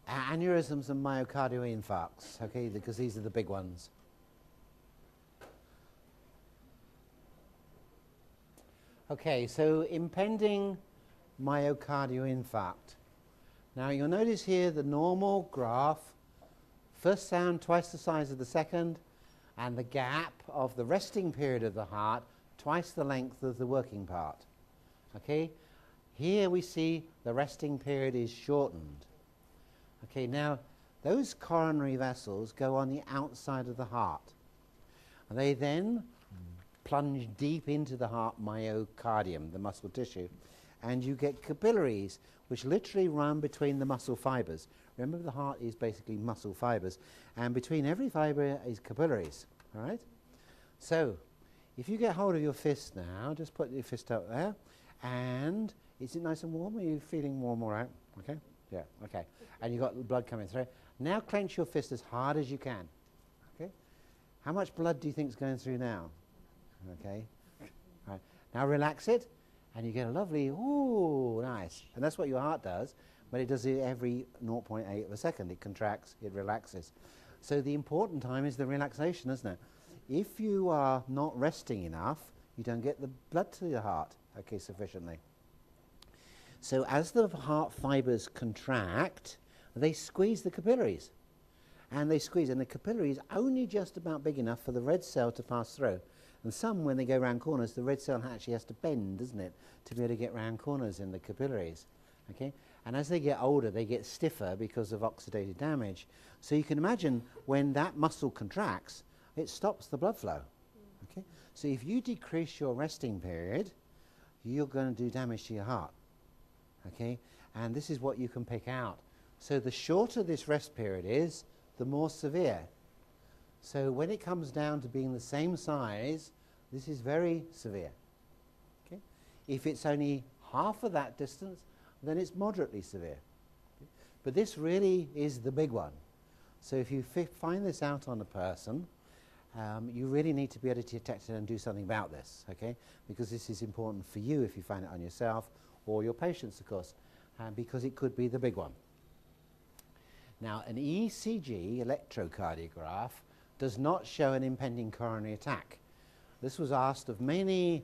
aneurysms and myocardial infarcts, okay, because these are the big ones. Okay, so impending myocardial infarct. Now you'll notice here the normal graph, first sound twice the size of the second, and the gap of the resting period of the heart twice the length of the working part. Okay, here we see the resting period is shortened. Okay, now those coronary vessels go on the outside of the heart. And they then plunge deep into the heart myocardium, the muscle tissue, and you get capillaries which literally run between the muscle fibers. Remember, the heart is basically muscle fibers, and between every fiber is capillaries. All right? So if you get hold of your fist now, just put your fist up there, and is it nice and warm? Are you feeling warm all right? Okay? Yeah, okay. And you've got the blood coming through. Now clench your fist as hard as you can. Okay? How much blood do you think is going through now? Okay? All right. Now relax it, and you get a lovely, ooh, nice. And that's what your heart does, but it does it every 0.8 of a second. It contracts, it relaxes. So the important time is the relaxation, isn't it? If you are not resting enough, you don't get the blood to your heart, okay, sufficiently. So as the heart fibers contract, they squeeze the capillaries. And they squeeze, and the capillary is only just about big enough for the red cell to pass through. And some, when they go round corners, the red cell actually has to bend, doesn't it, to be able to get round corners in the capillaries. Okay? And as they get older, they get stiffer because of oxidative damage. So you can imagine when that muscle contracts, it stops the blood flow. Okay? So if you decrease your resting period, you're going to do damage to your heart. Okay? And this is what you can pick out. So the shorter this rest period is, the more severe. So when it comes down to being the same size, this is very severe. Okay? If it's only half of that distance, then it's moderately severe. Okay? But this really is the big one. So if you find this out on a person, you really need to be able to detect it and do something about this, okay? Because this is important for you if you find it on yourself, or your patients, of course, because it could be the big one. Now, an ECG, electrocardiograph, does not show an impending coronary attack. This was asked of many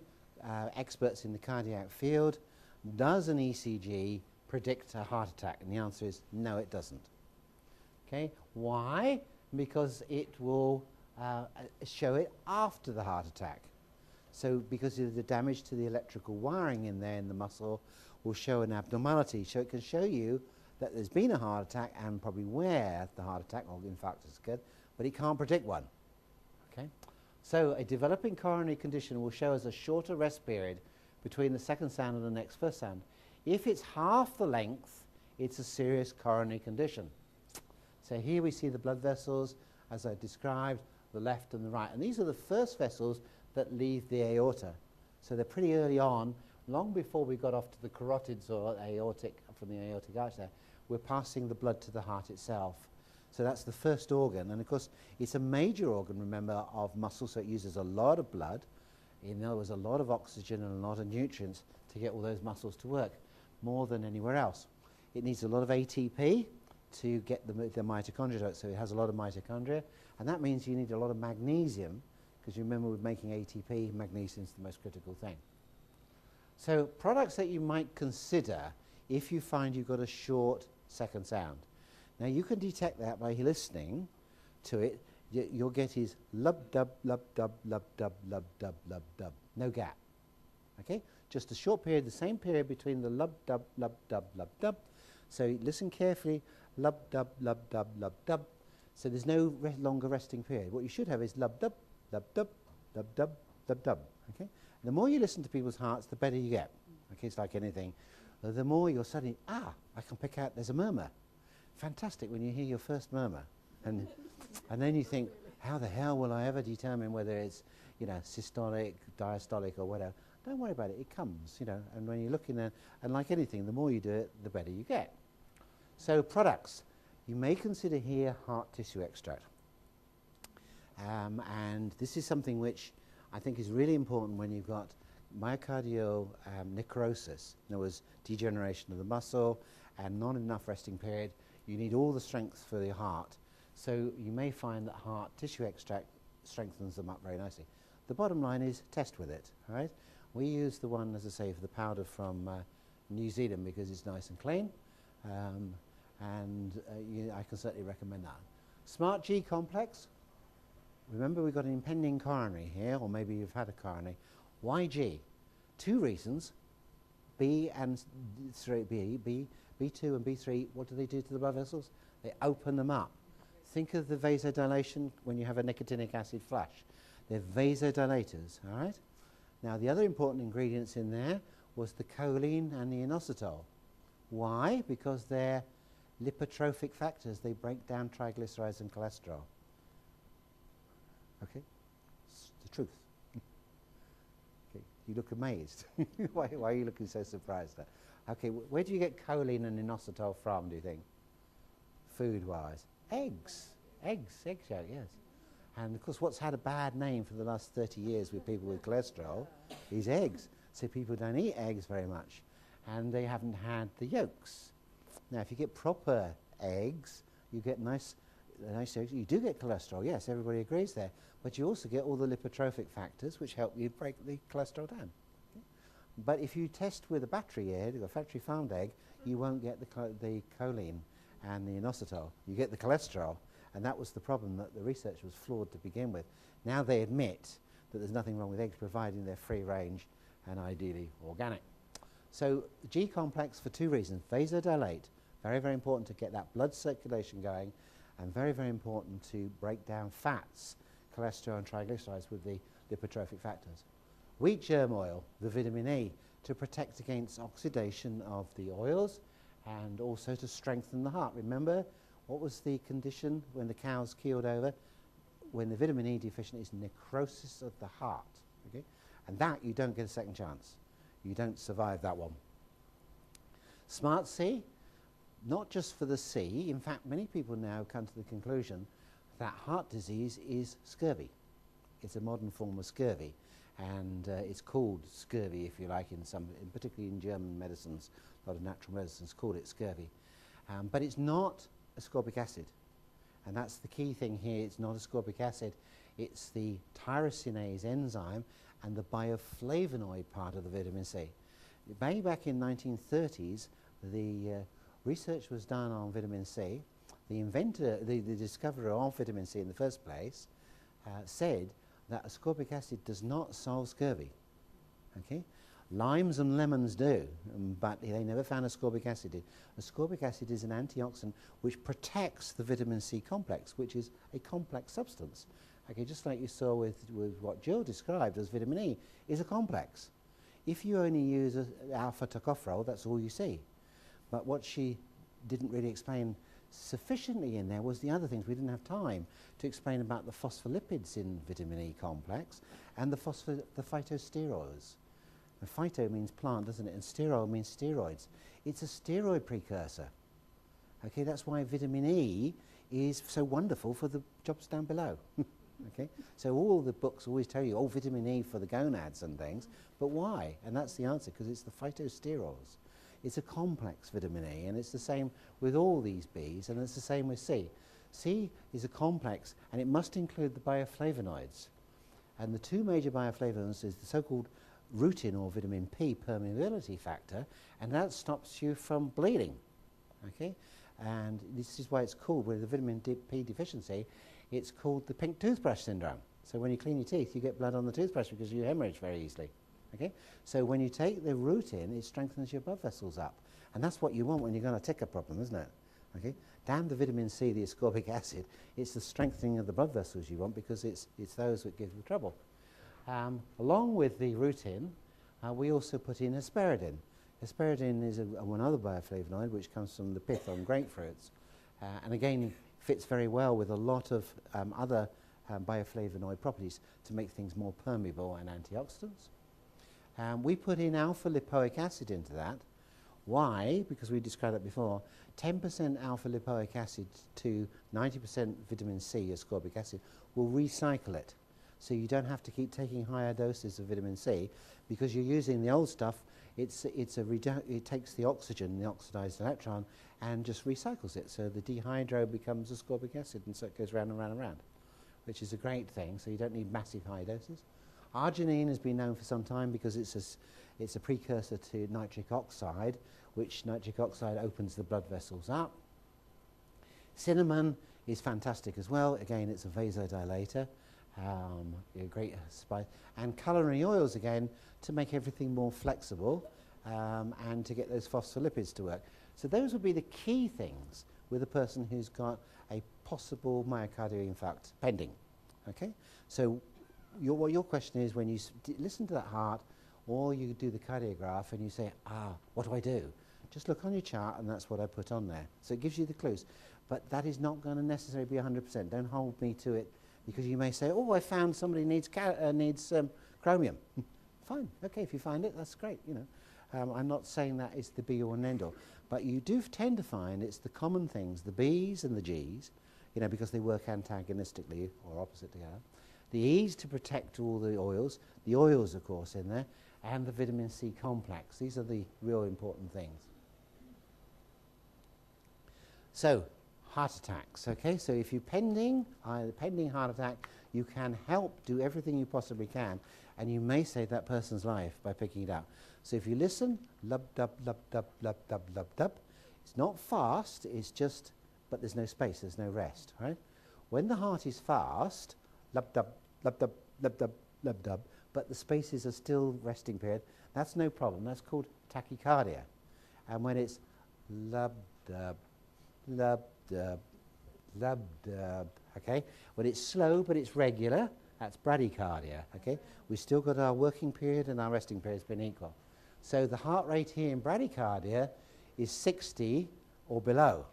experts in the cardiac field. Does an ECG predict a heart attack? And the answer is no, it doesn't. Okay, why? Because it will show it after the heart attack. So because of the damage to the electrical wiring in there in the muscle will show an abnormality. So it can show you that there's been a heart attack and probably where the heart attack or infarct has occurred, but it can't predict one. Okay? So a developing coronary condition will show us a shorter rest period between the second sound and the next first sound. If it's half the length, it's a serious coronary condition. So here we see the blood vessels, as I described, the left and the right. And these are the first vessels that leave the aorta. So they're pretty early on, long before we got off to the carotids or aortic, from the aortic arch there, we're passing the blood to the heart itself. So that's the first organ. And of course, it's a major organ, remember, of muscle, so it uses a lot of blood. In other words, a lot of oxygen and a lot of nutrients to get all those muscles to work, more than anywhere else. It needs a lot of ATP to get the mitochondria to it, so it has a lot of mitochondria. And that means you need a lot of magnesium, because you remember with making ATP, magnesium is the most critical thing. So products that you might consider if you find you've got a short second sound. Now you can detect that by listening to it. You'll get is lub dub lub dub lub dub lub dub lub dub. No gap. Okay? Just a short period, the same period between the lub dub lub dub lub dub. So listen carefully, lub dub lub dub lub dub. So there's no longer resting period. What you should have is lub dub lub dub lub dub lub dub. Okay? The more you listen to people's hearts, the better you get. Okay, it's like anything. The more you're suddenly, I can pick out there's a murmur. Fantastic when you hear your first murmur. And then you think, how the hell will I ever determine whether it's, systolic, diastolic or whatever? Don't worry about it, it comes, and when you look in there, and like anything, the more you do it, the better you get. So products, you may consider here heart tissue extract. And this is something which I think is really important when you've got myocardial necrosis. There was degeneration of the muscle and not enough resting period. You need all the strength for the heart. So you may find that heart tissue extract strengthens them up very nicely. The bottom line is test with it, all right? We use the one, as I say, for the powder from New Zealand because it's nice and clean, I can certainly recommend that. Smart G complex. Remember, we've got an impending coronary here, or maybe you've had a coronary. Why G? Two reasons. B and B2 and B3, what do they do to the blood vessels? They open them up. Think of the vasodilation when you have a nicotinic acid flush. They're vasodilators, all right? Now, the other important ingredients in there was the choline and the inositol. Why? Because they're lipotrophic factors. They break down triglycerides and cholesterol. Okay? It's the truth. Okay. You look amazed. why are you looking so surprised? Okay, where do you get choline and inositol from, do you think? Food-wise. Eggs. Egg yolk, yes. And of course, what's had a bad name for the last 30 years with people with cholesterol is eggs. So people don't eat eggs very much, and they haven't had the yolks. Now, if you get proper eggs, you get nice yolks. You do get cholesterol, yes, everybody agrees there, but you also get all the lipotrophic factors which help you break the cholesterol down. Okay? But if you test with a battery egg, a factory farmed egg, you won't get the choline and the inositol. You get the cholesterol. And that was the problem, that the research was flawed to begin with. Now they admit that there's nothing wrong with eggs, providing they're free range and ideally organic. So G complex for two reasons. Vasodilate, very, very important to get that blood circulation going, and very, very important to break down fats, cholesterol and triglycerides with the lipotrophic factors. Wheat germ oil, the vitamin E, to protect against oxidation of the oils and also to strengthen the heart. Remember, what was the condition when the cows keeled over? When the vitamin E deficient is necrosis of the heart. Okay? And that you don't get a second chance. You don't survive that one. Smart C, not just for the C. In fact, many people now come to the conclusion that heart disease is scurvy. It's a modern form of scurvy. And it's called scurvy, if you like, particularly in German medicines. A lot of natural medicines call it scurvy. But it's not ascorbic acid, and that's the key thing here. It's not ascorbic acid, it's the tyrosinase enzyme and the bioflavonoid part of the vitamin C. Way back in 1930s, the research was done on vitamin C. The inventor, the discoverer of vitamin C in the first place, said that ascorbic acid does not solve scurvy. Okay? Limes and lemons do, but they never found ascorbic acid did. Ascorbic acid is an antioxidant which protects the vitamin C complex, which is a complex substance. Okay, just like you saw with what Jill described as vitamin E, is a complex. If you only use alpha tocopherol, that's all you see. But what she didn't really explain sufficiently in there was the other things. We didn't have time to explain about the phospholipids in vitamin E complex and the phytosterols. And phyto means plant, doesn't it? And sterol means steroids. It's a steroid precursor. Okay, that's why vitamin E is so wonderful for the jobs down below. Okay, so all the books always tell you, oh, vitamin E for the gonads and things, but why? And that's the answer, because it's the phytosterols. It's a complex vitamin E, and it's the same with all these Bs, and it's the same with C. C is a complex, and it must include the bioflavonoids. And the two major bioflavonoids is the so-called rutin or vitamin P permeability factor, and that stops you from bleeding. Okay, and this is why it's called, with the vitamin P deficiency, it's called the pink toothbrush syndrome. So when you clean your teeth, you get blood on the toothbrush because you hemorrhage very easily. Okay, so when you take the rutin, it strengthens your blood vessels up, and that's what you want when you're going to ticker problem, isn't it? Okay, damn the vitamin C, the ascorbic acid. It's the strengthening of the blood vessels you want, because it's those that give you trouble. Along with the rutin, we also put in asparagine. Asparagine is one other bioflavonoid which comes from the pith on grapefruits, and again fits very well with a lot of other bioflavonoid properties to make things more permeable and antioxidants. We put in alpha-lipoic acid into that. Why? Because we described that before. 10% alpha-lipoic acid to 90% vitamin C, ascorbic acid, will recycle it. So you don't have to keep taking higher doses of vitamin C, because you're using the old stuff it takes the oxygen, the oxidized electron, and just recycles it. So the dehydro becomes ascorbic acid, and so it goes round and round and round, which is a great thing. So you don't need massive high doses. Arginine has been known for some time because it's a precursor to nitric oxide, which nitric oxide opens the blood vessels up. Cinnamon is fantastic as well. Again, it's a vasodilator, a great spice. And culinary oils, again, to make everything more flexible and to get those phospholipids to work. So those would be the key things with a person who's got a possible myocardial infarct pending. Okay? So what your question is, when you listen to that heart, or you do the cardiograph and you say, what do I do? Just look on your chart, and that's what I put on there. So it gives you the clues. But that is not going to necessarily be 100%. Don't hold me to it, because you may say, I found somebody needs chromium. Fine, okay, if you find it, that's great. You know, I'm not saying that is the be-all and end-all. But you do tend to find it's the common things, the B's and the G's, you know, because they work antagonistically or opposite together. The E's to protect all the oils, of course, in there, and the vitamin C complex. These are the real important things. So, heart attacks, okay? So if you're pending heart attack, you can help do everything you possibly can, and you may save that person's life by picking it up. So if you listen, lub dub lub dub lub dub lub dub. It's not fast, it's just, but there's no space, there's no rest, right? When the heart is fast, lub dub lub dub lub dub lub dub, but the spaces are still resting period, that's no problem. That's called tachycardia. And when it's lub dub lub dub lub dub, okay? When it's slow but it's regular, that's bradycardia, okay? We've still got our working period and our resting period has been equal. So the heart rate here in bradycardia is 60 or below.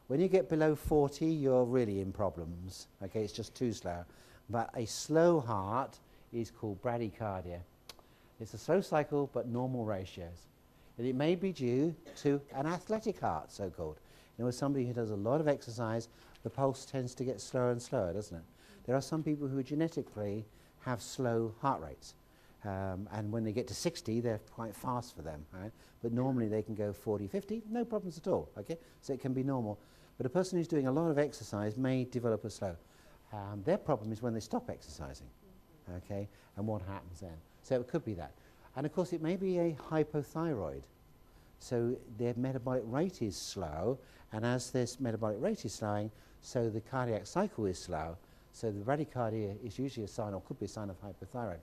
When you get below 40, you're really in problems, okay? It's just too slow. But a slow heart is called bradycardia. It's a slow cycle but normal ratios. And it may be due to an athletic heart, so-called. You know, somebody who does a lot of exercise, the pulse tends to get slower and slower, doesn't it? There are some people who genetically have slow heart rates. And when they get to 60, they're quite fast for them, right? But normally they can go 40, 50, no problems at all, okay? So it can be normal. But a person who's doing a lot of exercise may develop a slow. Their problem is when they stop exercising, okay? And what happens then? So it could be that. And of course it may be a hypothyroid. So their metabolic rate is slow, and as this metabolic rate is slowing, so the cardiac cycle is slow. So the bradycardia is usually a sign, or could be a sign, of hypothyroid.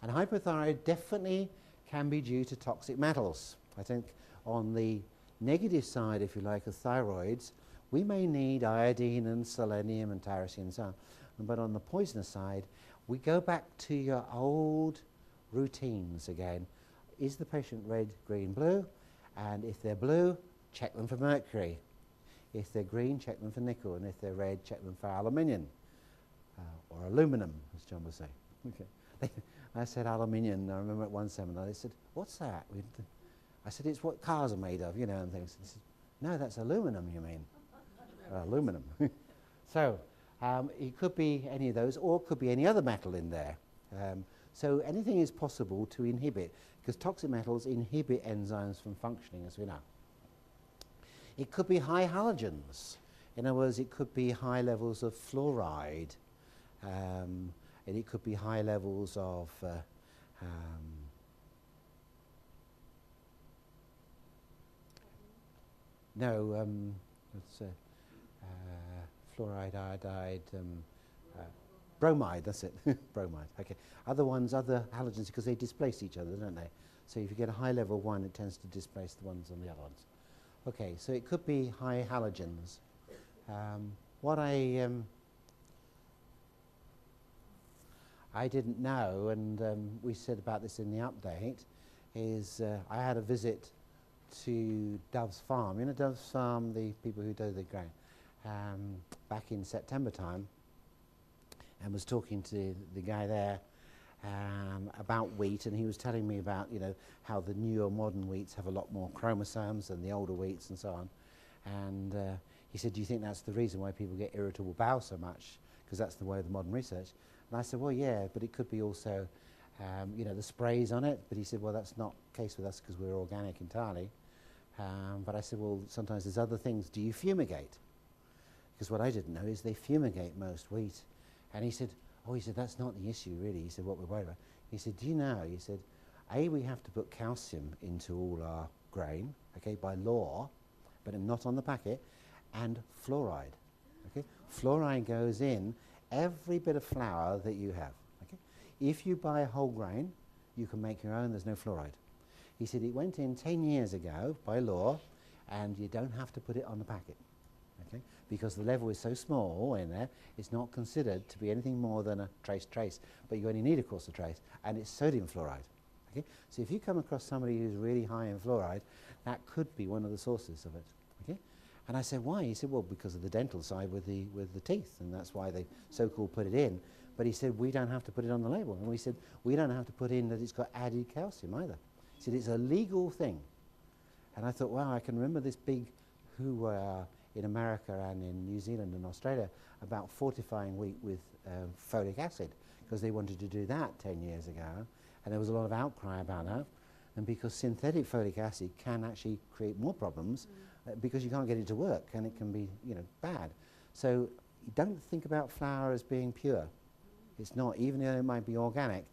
And hypothyroid definitely can be due to toxic metals. I think on the negative side, if you like, of thyroids, we may need iodine and selenium and tyrosine and so on. But on the poisonous side, we go back to your old routines again. Is the patient red, green, blue? And if they're blue, check them for mercury. If they're green, check them for nickel. And if they're red, check them for aluminium. Or aluminum, as John was saying. Okay. I said aluminium. I remember at one seminar, they said, what's that? I said, it's what cars are made of, you know, and things. They said, no, that's aluminum, you mean. Aluminum. So it could be any of those, or it could be any other metal in there. So anything is possible to inhibit, because toxic metals inhibit enzymes from functioning, as we know. It could be high halogens. In other words, it could be high levels of fluoride, and it could be high levels of fluoride, iodide, bromide, that's it, bromide, okay. Other ones, other halogens, because they displace each other, don't they? So if you get a high level one, it tends to displace the ones on the other ones. Okay, so it could be high halogens. What I didn't know, and we said about this in the update, is I had a visit to Dove's Farm. You know Dove's Farm, the people who do the grain, back in September time, and was talking to the guy there about wheat, and he was telling me about, you know, how the newer modern wheats have a lot more chromosomes than the older wheats and so on. And he said, do you think that's the reason why people get irritable bowel so much? Because that's the way of the modern research. And I said, well, yeah, but it could be also you know, the sprays on it. But he said, well, that's not the case with us because we're organic entirely. But I said, well, sometimes there's other things. Do you fumigate? Because what I didn't know is they fumigate most wheat. And he said, oh, he said, that's not the issue, really. He said, what we're worried about. He said, do you know? He said, A, we have to put calcium into all our grain, okay, by law, but not on the packet, and fluoride, okay? Fluoride goes in every bit of flour that you have, okay? If you buy a whole grain, you can make your own, there's no fluoride. He said it went in 10 years ago by law, and you don't have to put it on the packet, okay? Because the level is so small in there, it's not considered to be anything more than a trace, but you only need, of course, a trace, and it's sodium fluoride. Okay? So if you come across somebody who's really high in fluoride, that could be one of the sources of it. Okay? And I said, why? He said, well, because of the dental side with the teeth, and that's why they so-called put it in. But he said, we don't have to put it on the label. And we said, we don't have to put in that it's got added calcium either. He said, it's a legal thing. And I thought, wow, I can remember this big hoorah in America and in New Zealand and Australia about fortifying wheat with folic acid, because they wanted to do that 10 years ago. And there was a lot of outcry about that. And because synthetic folic acid can actually create more problems because you can't get it to work, and it can be, you know, bad. So you don't think about flour as being pure. It's not, even though it might be organic.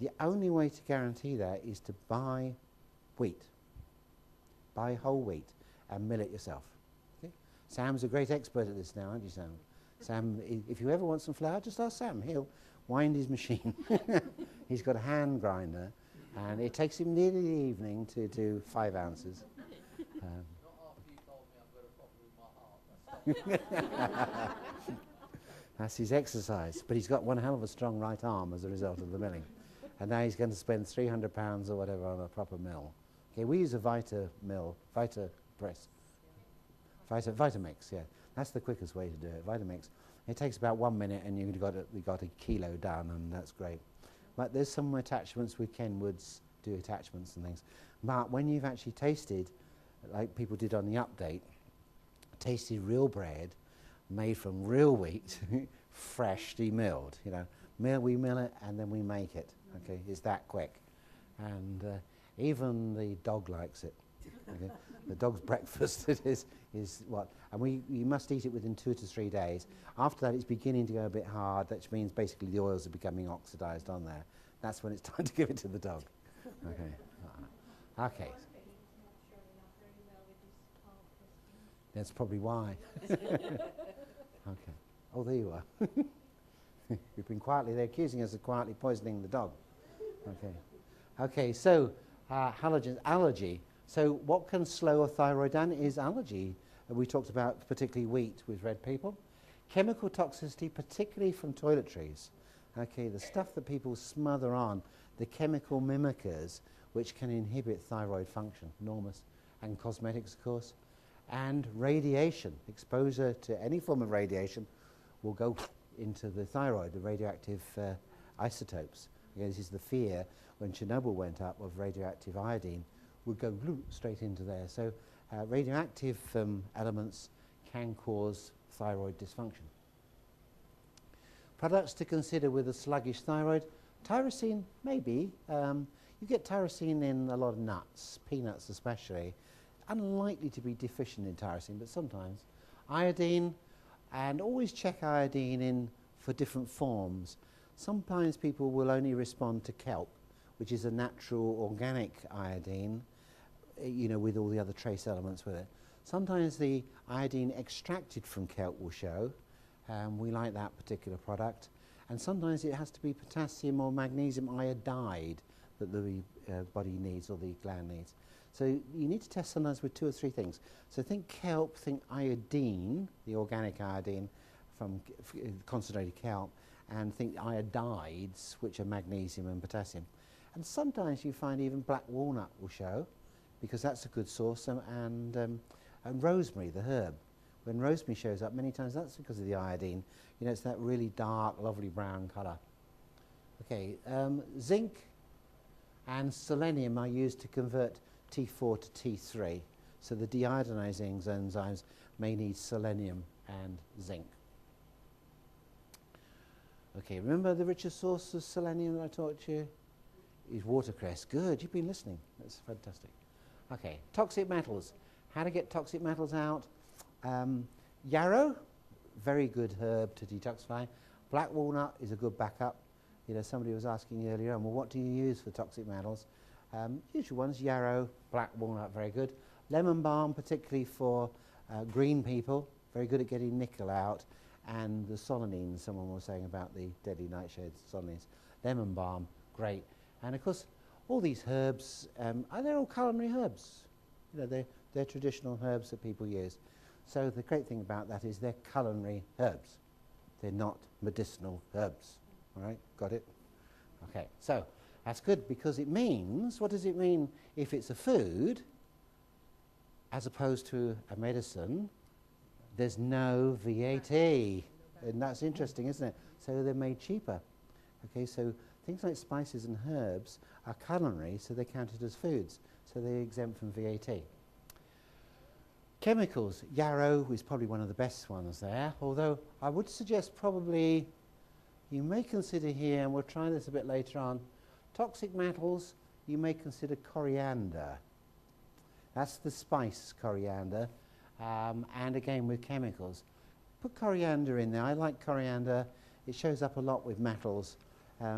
The only way to guarantee that is to buy wheat. Buy whole wheat and mill it yourself. Okay? Sam's a great expert at this now, aren't you, Sam? Sam, if you ever want some flour, just ask Sam. He'll wind his machine. He's got a hand grinder, and it takes him nearly the evening to do 5 ounces. Not after you told me I've got a problem with my heart. That's his exercise. But he's got one hell of a strong right arm as a result of the milling. And now he's going to spend £300 or whatever on a proper mill. Okay, we use a Vita mill, Vita press. Vitamix, yeah. That's the quickest way to do it, Vitamix. It takes about 1 minute and you've got a kilo done, and that's great. But there's some attachments with Kenwoods, do attachments and things. But when you've actually tasted, like people did on the update, tasted real bread made from real wheat, freshly milled, you know. We mill it and then we make it, okay? It's that quick. And even the dog likes it. Okay? The dog's breakfast is what? And you must eat it within 2 to 3 days. After that, it's beginning to go a bit hard, which means basically the oils are becoming oxidized on there. That's when it's time to give it to the dog. Okay. Okay. That's probably why. Okay. Oh, there you are. You've been quietly, they're accusing us of quietly poisoning the dog. Okay. Okay, so halogens, allergy. So what can slow a thyroid down is allergy. We talked about particularly wheat with red people. Chemical toxicity, particularly from toiletries. Okay, the stuff that people smother on, the chemical mimickers, which can inhibit thyroid function, enormous. And cosmetics, of course. And radiation, exposure to any form of radiation will go into the thyroid, the radioactive isotopes. Okay, this is the fear when Chernobyl went up of radioactive iodine, would go straight into there. So radioactive elements can cause thyroid dysfunction. Products to consider with a sluggish thyroid. Tyrosine, maybe. You get tyrosine in a lot of nuts, peanuts especially. Unlikely to be deficient in tyrosine, but sometimes. Iodine, and always check iodine in for different forms. Sometimes people will only respond to kelp, which is a natural organic iodine, you know, with all the other trace elements with it. Sometimes the iodine extracted from kelp will show. We like that particular product. And sometimes it has to be potassium or magnesium iodide that the body needs or the gland needs. So you need to test sometimes with 2 or 3 things. So think kelp, think iodine, the organic iodine from concentrated kelp, and think iodides, which are magnesium and potassium. And sometimes you find even black walnut will show, because that's a good source, and rosemary, the herb. When rosemary shows up, many times that's because of the iodine. You know, it's that really dark, lovely brown colour. Okay, zinc and selenium are used to convert T4 to T3. So the deiodinizing enzymes may need selenium and zinc. Okay, remember the richest source of selenium that I taught you? is watercress. Good, you've been listening. That's fantastic. Okay, toxic metals. How to get toxic metals out? Yarrow, very good herb to detoxify. Black walnut is a good backup. You know, somebody was asking earlier, well, what do you use for toxic metals? Usual ones, yarrow, black walnut, very good. Lemon balm, particularly for green people, very good at getting nickel out. And the solanine, someone was saying about the deadly nightshades, solanines. Lemon balm, great. And of course, all these herbs, they're all culinary herbs. You know, they're traditional herbs that people use. So the great thing about that is they're culinary herbs. They're not medicinal herbs. All right, got it? Okay, so that's good because it means, what does it mean if it's a food as opposed to a medicine? There's no VAT. And that's interesting, isn't it? So they're made cheaper. Okay, so things like spices and herbs are culinary, so they're counted as foods. So they're exempt from VAT. Chemicals. Yarrow is probably one of the best ones there, although I would suggest probably you may consider here, and we'll try this a bit later on, toxic metals, you may consider coriander. That's the spice coriander, and again with chemicals. Put coriander in there. I like coriander. It shows up a lot with metals.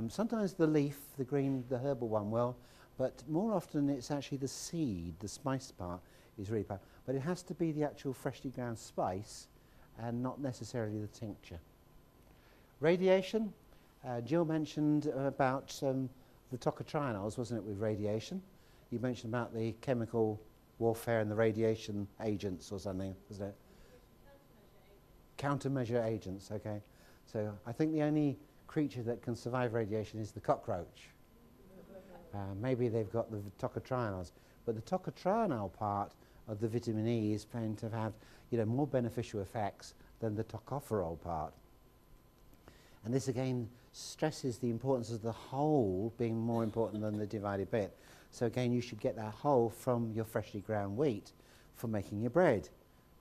Sometimes the leaf, the green, the herbal one will, but more often it's actually the seed, the spice part is really powerful. But it has to be the actual freshly ground spice and not necessarily the tincture. Radiation. Jill mentioned about the tocotrienols, wasn't it, with radiation? You mentioned about the chemical warfare and the radiation agents or something, wasn't it? Countermeasure agents, okay. So I think the only creature that can survive radiation is the cockroach. Maybe they've got the tocotrienols, but the tocotrienol part of the vitamin E is found to have, you know, more beneficial effects than the tocopherol part. And this again stresses the importance of the whole being more important than the divided bit. So again, you should get that whole from your freshly ground wheat for making your bread.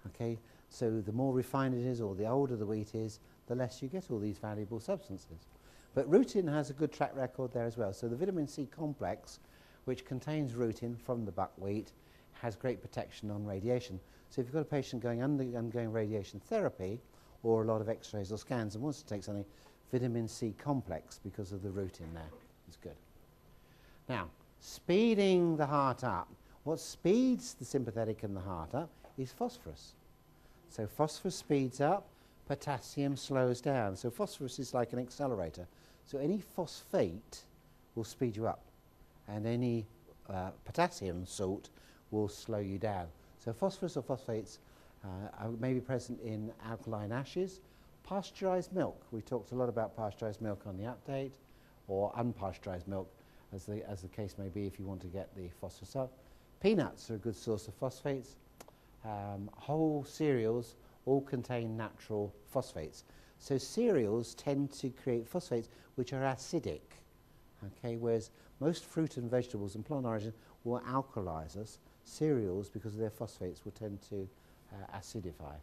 Okay, so the more refined it is, or the older the wheat is, the less you get all these valuable substances. But rutin has a good track record there as well. So the vitamin C complex, which contains rutin from the buckwheat, has great protection on radiation. So if you've got a patient undergoing radiation therapy, or a lot of x-rays or scans and wants to take something, vitamin C complex because of the rutin there is good. Now, speeding the heart up. What speeds the sympathetic and the heart up is phosphorus. So phosphorus speeds up, potassium slows down. So phosphorus is like an accelerator. So any phosphate will speed you up, and any potassium salt will slow you down. So phosphorus or phosphates may be present in alkaline ashes. Pasteurized milk. We talked a lot about pasteurized milk on the update, or unpasteurized milk, as the case may be if you want to get the phosphorus up. Peanuts are a good source of phosphates. Whole cereals all contain natural phosphates. So cereals tend to create phosphates which are acidic, okay, whereas most fruit and vegetables and plant origin will alkalize us. Cereals, because of their phosphates, will tend to acidify.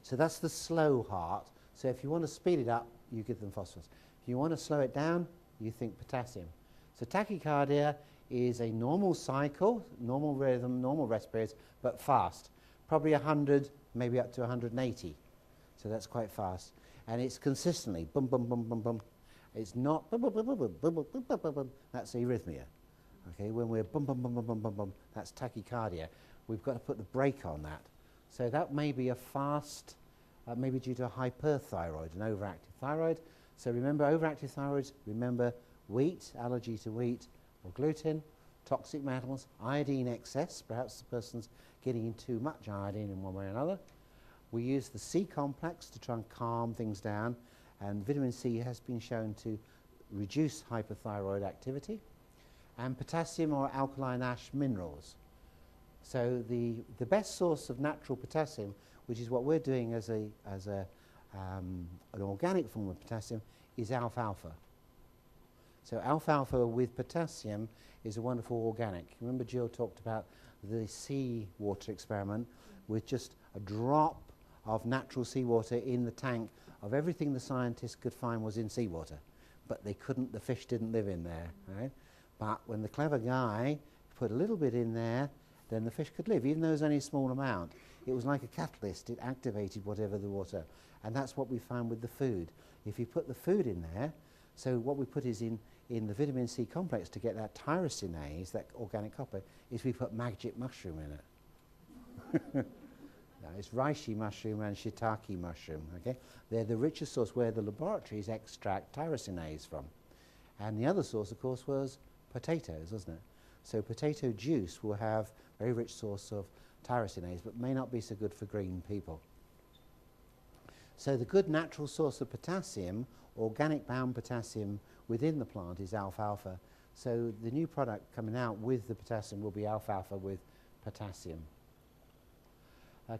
So that's the slow heart. So if you want to speed it up, you give them phosphorus. If you want to slow it down, you think potassium. So tachycardia is a normal cycle, normal rhythm, normal rest periods, but fast. Probably 100, maybe up to 180. So that's quite fast. And it's consistently, bum, bum, bum, bum, bum. It's not, bum, bum, bum, bum, bum, bum, bum, bum, bum, bum. That's arrhythmia. Okay, when we're bum, bum, bum, bum, bum, bum, bum, that's tachycardia. We've got to put the brake on that. So that may be a fast, maybe due to a hyperthyroid, an overactive thyroid. So remember overactive thyroids, remember wheat, allergy to wheat or gluten, toxic metals, iodine excess, perhaps the person's getting in too much iodine in one way or another. We use the C complex to try and calm things down, and vitamin C has been shown to reduce hyperthyroid activity, and potassium or alkaline ash minerals. So the best source of natural potassium, which is what we're doing as an organic form of potassium, is alfalfa. So alfalfa with potassium is a wonderful organic. Remember Jill talked about the seawater experiment with just a drop of natural seawater in the tank of everything the scientists could find was in seawater. but they couldn't, the fish didn't live in there, right? But when the clever guy put a little bit in there, then the fish could live, even though it was only a small amount. It was like a catalyst, it activated whatever the water. And that's what we found with the food. If you put the food in there, so what we put is in the vitamin C complex to get that tyrosinase, that organic copper, is we put magic mushroom in it. No, it's reishi mushroom and shiitake mushroom, okay? They're the richest source where the laboratories extract tyrosinase from. And the other source, of course, was potatoes, wasn't it? So potato juice will have a very rich source of tyrosinase, but may not be so good for green people. So the good natural source of potassium, organic bound potassium within the plant, is alfalfa. So the new product coming out with the potassium will be alfalfa with potassium.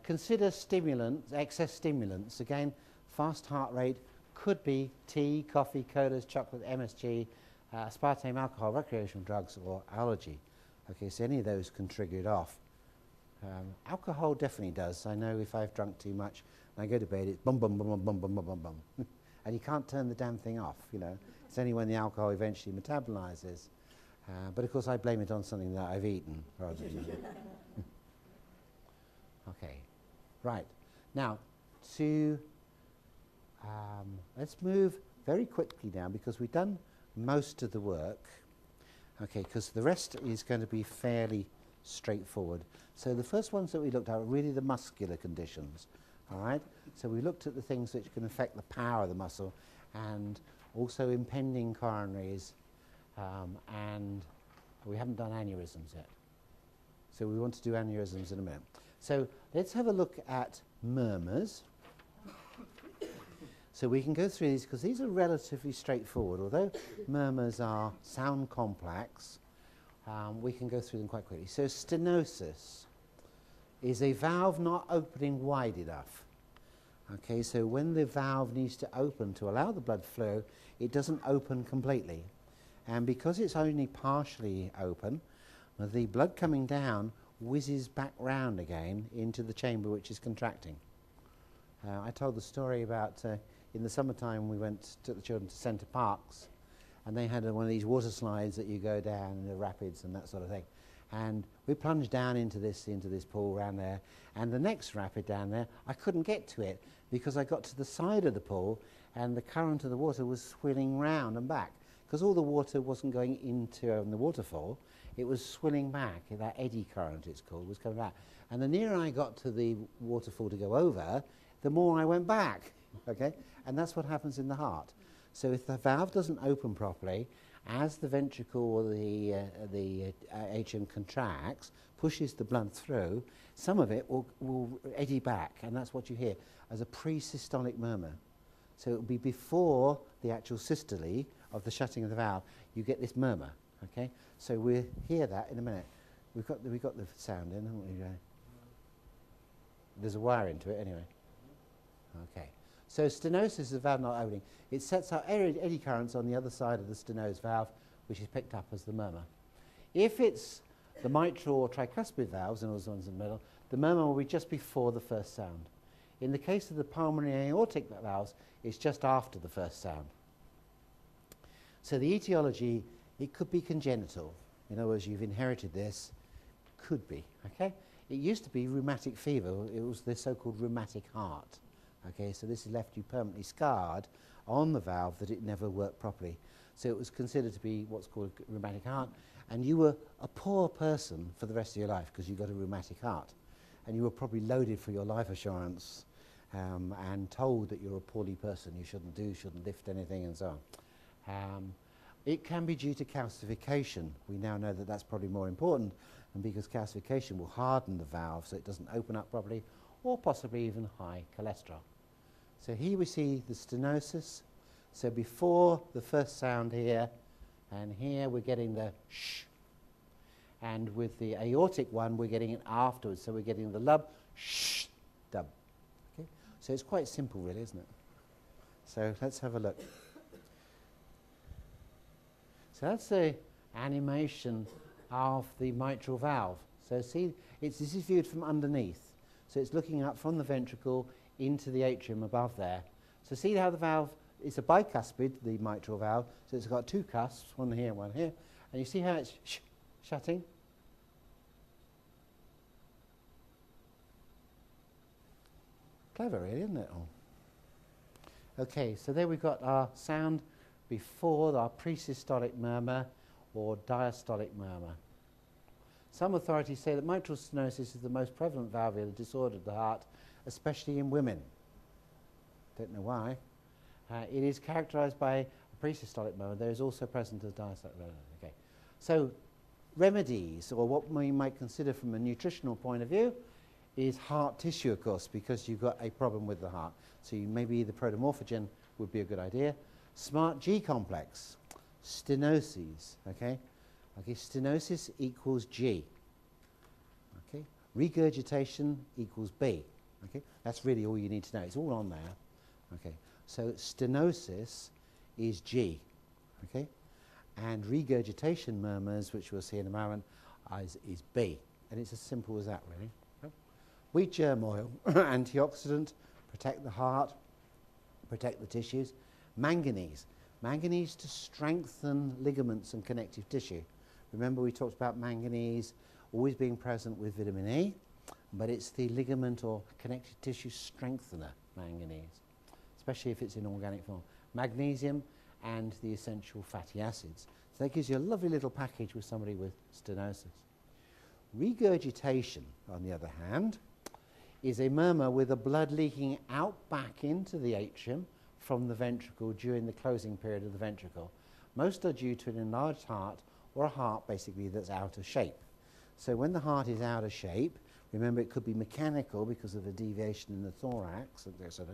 Consider stimulants, excess stimulants. Again, fast heart rate could be tea, coffee, colas, chocolate, MSG, aspartame, alcohol, recreational drugs, or allergy. Okay, so any of those can trigger it off. Alcohol definitely does. I know if I've drunk too much and I go to bed, it's bum, bum, bum, bum, bum, bum, bum, bum, bum. And you can't turn the damn thing off, you know. It's only when the alcohol eventually metabolizes. But of course I blame it on something that I've eaten rather than Okay, right. Now, let's move very quickly now because we've done most of the work. Okay, because the rest is going to be fairly straightforward. So the first ones that we looked at are really the muscular conditions. All right. So we looked at the things which can affect the power of the muscle, and also impending coronaries, and we haven't done aneurysms yet. So we want to do aneurysms in a minute. So let's have a look at murmurs. So we can go through these because these are relatively straightforward. Although murmurs are sound complex, we can go through them quite quickly. So stenosis is a valve not opening wide enough. Okay, so when the valve needs to open to allow the blood flow, it doesn't open completely. And because it's only partially open, the blood coming down whizzes back round again into the chamber which is contracting. I told the story about in the summertime we took the children to Centre Parks, and they had one of these water slides that you go down in the rapids and that sort of thing. And we plunged down into this pool around there, and the next rapid down there, I couldn't get to it because I got to the side of the pool and the current of the water was swilling round and back because all the water wasn't going into the waterfall, it was swilling back. That eddy current, it's called, was coming back. And the nearer I got to the waterfall to go over, the more I went back, okay? And that's what happens in the heart. So if the valve doesn't open properly, as the ventricle or the atrium contracts, pushes the blood through, some of it will eddy back, and that's what you hear as a pre-systolic murmur. So it will be before the actual systole of the shutting of the valve, you get this murmur, okay? So we'll hear that in a minute. We've got the sound in, haven't we? There's a wire into it anyway. Okay. So stenosis is a valve not opening. It sets out eddy currents on the other side of the stenosed valve, which is picked up as the murmur. If it's the mitral or tricuspid valves, and those ones in the middle, the murmur will be just before the first sound. In the case of the pulmonary aortic valves, it's just after the first sound. So the etiology, it could be congenital. In other words, you've inherited this. Could be, okay? It used to be rheumatic fever. It was the so-called rheumatic heart. Okay, so this has left you permanently scarred on the valve that it never worked properly. So it was considered to be what's called a rheumatic heart, and you were a poor person for the rest of your life because you got a rheumatic heart. And you were probably loaded for your life assurance and told that you're a poorly person, you shouldn't lift anything and so on. It can be due to calcification. We now know that that's probably more important, and because calcification will harden the valve so it doesn't open up properly, or possibly even high cholesterol. So here we see the stenosis. So before the first sound here, and here we're getting the shh. And with the aortic one, we're getting it afterwards. So we're getting the lub, shh, dub. Okay? So it's quite simple really, isn't it? So let's have a look. So that's the animation of the mitral valve. So see, this is viewed from underneath. So it's looking up from the ventricle into the atrium above there. So see how the valve it's a bicuspid, the mitral valve, so it's got two cusps, one here and one here. And you see how it's shutting? Clever, really, isn't it? Okay, so there we've got our sound before our presystolic murmur or diastolic murmur. Some authorities say that mitral stenosis is the most prevalent valvular disorder of the heart, especially in women. Don't know why. It is characterized by a presystolic murmur. There is also present as diastolic murmur. Okay. So remedies, or what we might consider from a nutritional point of view, is heart tissue, of course, because you've got a problem with the heart. So maybe the protomorphogen would be a good idea. Smart G complex, stenoses, okay? Okay, stenosis equals G. Okay, regurgitation equals B. Okay, that's really all you need to know. It's all on there. Okay, so stenosis is G. Okay, and regurgitation murmurs, which we'll see in a moment, is B. And it's as simple as that, really. Wheat germ oil, antioxidant, protect the heart, protect the tissues. Manganese. Manganese to strengthen ligaments and connective tissue. Remember we talked about manganese always being present with vitamin E, but it's the ligament or connective tissue strengthener, manganese, especially if it's in organic form. Magnesium and the essential fatty acids. So that gives you a lovely little package with somebody with stenosis. Regurgitation, on the other hand, is a murmur with the blood leaking out back into the atrium from the ventricle during the closing period of the ventricle. Most are due to an enlarged heart or a heart basically that's out of shape. So when the heart is out of shape, remember it could be mechanical because of a deviation in the thorax, etc.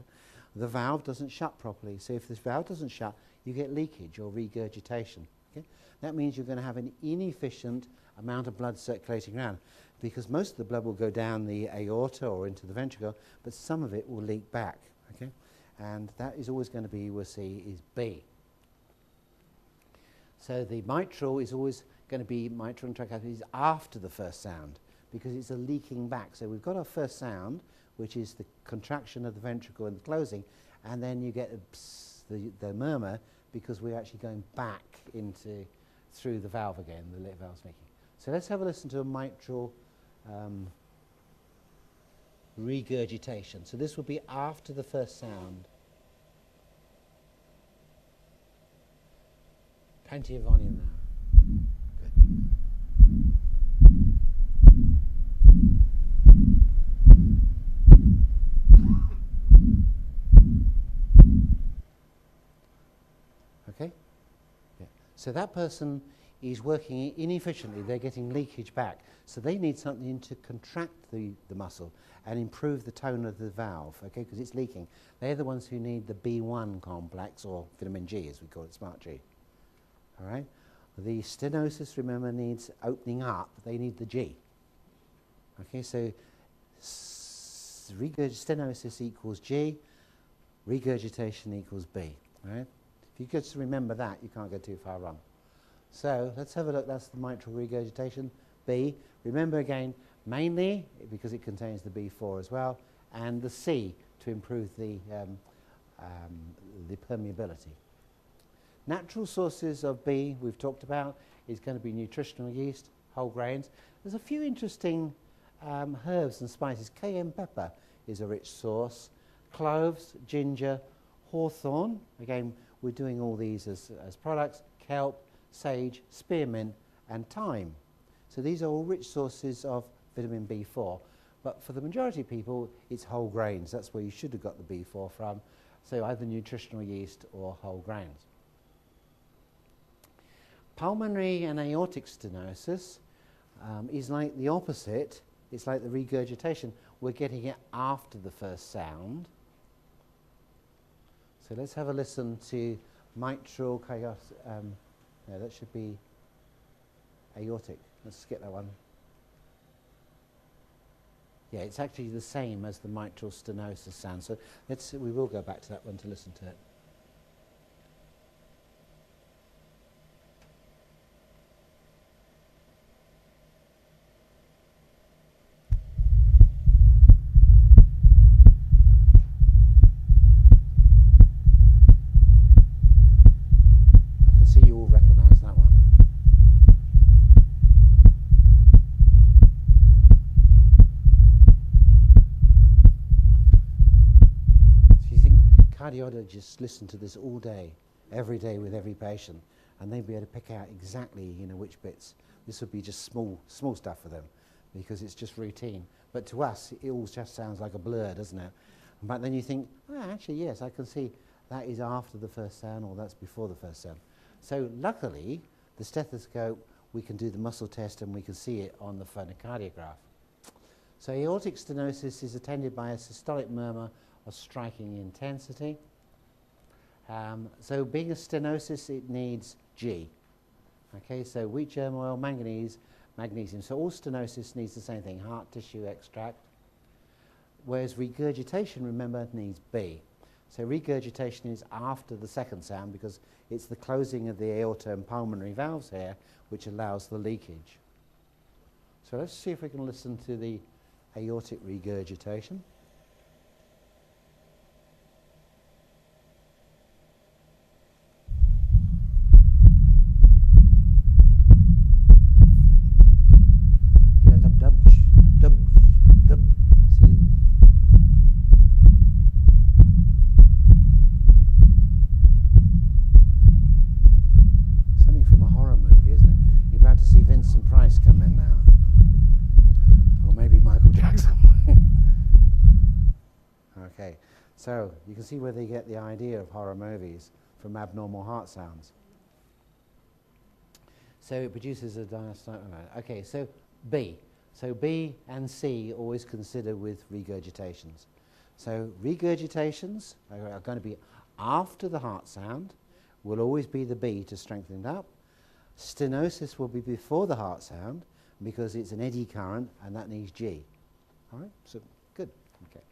The valve doesn't shut properly. So if this valve doesn't shut, you get leakage or regurgitation. Okay? That means you're going to have an inefficient amount of blood circulating around, because most of the blood will go down the aorta or into the ventricle, but some of it will leak back. Okay? And that is always going to be, we'll see, is B. So the mitral is always going to be, mitral and tricuspid is after the first sound, because it's a leaking back. So we've got our first sound, which is the contraction of the ventricle and the closing, and then you get the murmur, because we're actually going back through the valve again, the lip valve's making. So let's have a listen to a mitral regurgitation. So this will be after the first sound. Plenty of volume now. Good. Okay? Yeah. So that person is working inefficiently. They're getting leakage back. So they need something to contract the muscle and improve the tone of the valve, okay, because it's leaking. They're the ones who need the B1 complex, or vitamin G as we call it, smart G. All right? The stenosis, remember, needs opening up. They need the G. Okay, so stenosis equals G, regurgitation equals B. All right? If you just remember that, you can't go too far wrong. So let's have a look. That's the mitral regurgitation, B. Remember again, mainly because it contains the B4 as well, and the C to improve the permeability. Natural sources of B we've talked about is going to be nutritional yeast, whole grains. There's a few interesting herbs and spices. Cayenne pepper is a rich source. Cloves, ginger, hawthorn. Again, we're doing all these as products. Kelp, sage, spearmint, and thyme. So these are all rich sources of vitamin B4. But for the majority of people, it's whole grains. That's where you should have got the B4 from. So either nutritional yeast or whole grains. Pulmonary and aortic stenosis is like the opposite. It's like the regurgitation. We're getting it after the first sound. So let's have a listen to mitral no, that should be aortic. Let's skip that one. Yeah, it's actually the same as the mitral stenosis sound. So we will go back to that one to listen to it. cardiologists listen to this all day, every day with every patient, and they'd be able to pick out exactly, which bits. This would be just small stuff for them, because it's just routine. But to us, it all just sounds like a blur, doesn't it? But then you think, actually, yes, I can see that is after the first sound, or that's before the first sound. So luckily, the stethoscope, we can do the muscle test, and we can see it on the phonocardiograph. So aortic stenosis is attended by a systolic murmur of striking intensity. So being a stenosis, it needs G. Okay, so wheat germ oil, manganese, magnesium. So all stenosis needs the same thing, heart tissue extract. Whereas regurgitation, remember, needs B. So regurgitation is after the second sound, because it's the closing of the aorta and pulmonary valves here which allows the leakage. So let's see if we can listen to the aortic regurgitation. Yeah, dub dub dub dub. See. Something from a horror movie, isn't it? You're about to see Vincent Price come in now. Or maybe Michael Jackson. Okay, so you can see where they get the idea of horror movies from abnormal heart sounds. So it produces a diastolic. Okay, so B. So B and C always consider with regurgitations. So regurgitations are going to be after the heart sound, will always be the B to strengthen it up. Stenosis will be before the heart sound, because it's an eddy current, and that needs G. All right, so good. Okay.